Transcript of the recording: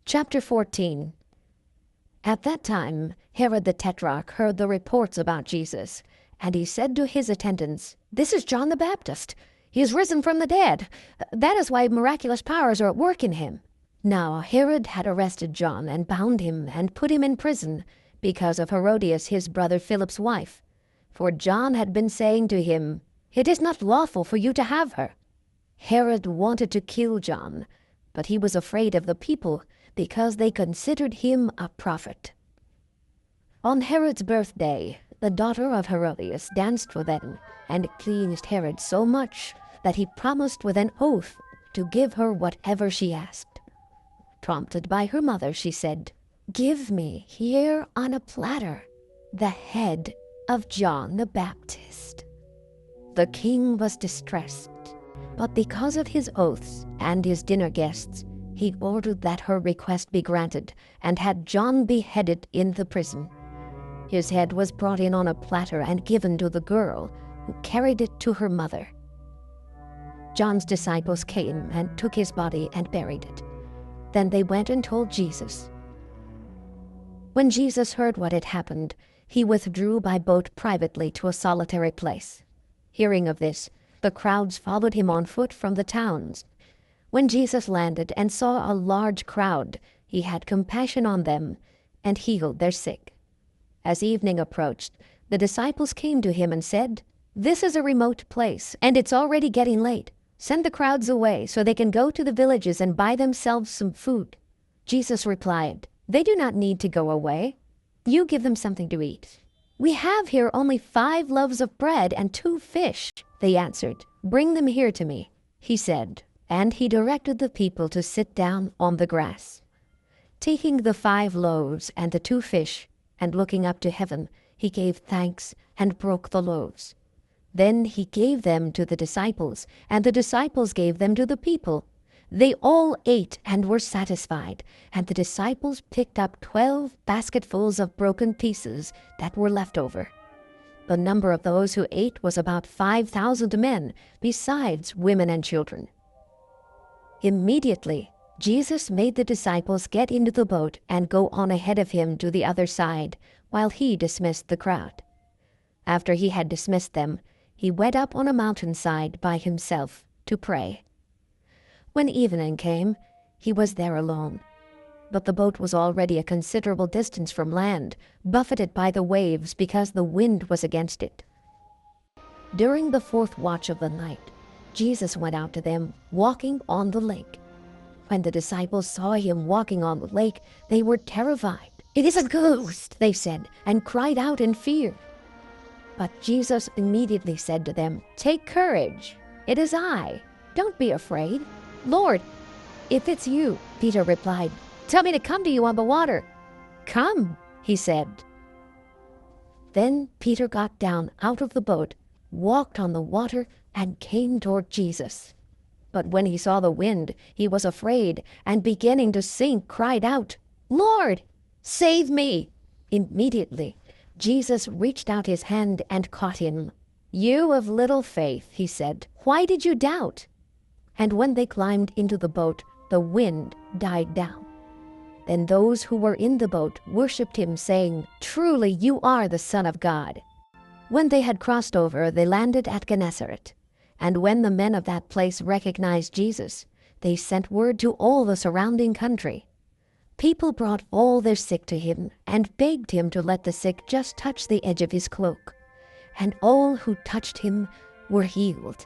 Chapter 14. At that time, Herod the Tetrarch heard the reports about Jesus, and he said to his attendants, "This is John the Baptist. He is risen from the dead. That is why miraculous powers are at work in him." Now Herod had arrested John and bound him and put him in prison because of Herodias his brother Philip's wife. For John had been saying to him, "It is not lawful for you to have her." Herod wanted to kill John, but he was afraid of the people because they considered him a prophet. On Herod's birthday, the daughter of Herodias danced for them, and it pleased Herod so much that he promised with an oath to give her whatever she asked. Prompted by her mother, she said, "Give me here on a platter the head of John the Baptist." The king was distressed, but because of his oaths and his dinner guests, he ordered that her request be granted and had John beheaded in the prison. His head was brought in on a platter and given to the girl, who carried it to her mother. John's disciples came and took his body and buried it. Then they went and told Jesus. When Jesus heard what had happened, he withdrew by boat privately to a solitary place. Hearing of this, the crowds followed him on foot from the towns. When Jesus landed and saw a large crowd, he had compassion on them and healed their sick. As evening approached, the disciples came to him and said, "This is a remote place, and it's already getting late. Send the crowds away so they can go to the villages and buy themselves some food." Jesus replied, "They do not need to go away. You give them something to eat." "We have here only 5 loaves of bread and 2 fish," they answered. "Bring them here to me," he said, and he directed the people to sit down on the grass. Taking the 5 loaves and the 2 fish, and looking up to heaven, he gave thanks and broke the loaves. Then he gave them to the disciples, and the disciples gave them to the people. They all ate and were satisfied, and the disciples picked up 12 basketfuls of broken pieces that were left over. The number of those who ate was about 5,000 men, besides women and children. Immediately, Jesus made the disciples get into the boat and go on ahead of him to the other side, while he dismissed the crowd. After he had dismissed them, he went up on a mountainside by himself to pray. When evening came, he was there alone. But the boat was already a considerable distance from land, buffeted by the waves because the wind was against it. During the 4th watch of the night, Jesus went out to them, walking on the lake. When the disciples saw him walking on the lake, they were terrified. "It is a ghost," they said, and cried out in fear. But Jesus immediately said to them, "Take courage. It is I. Don't be afraid." "Lord, if it's you," Peter replied, "tell me to come to you on the water." "Come," he said. Then Peter got down out of the boat, walked on the water, and came toward Jesus. But when he saw the wind, he was afraid, and beginning to sink, cried out, "Lord, save me!" Immediately, Jesus reached out his hand and caught him. "You of little faith," he said, "why did you doubt?" And when they climbed into the boat, the wind died down. Then those who were in the boat worshipped him, saying, "Truly you are the Son of God." When they had crossed over, they landed at Gennesaret. And when the men of that place recognized Jesus, they sent word to all the surrounding country. People brought all their sick to him and begged him to let the sick just touch the edge of his cloak. And all who touched him were healed.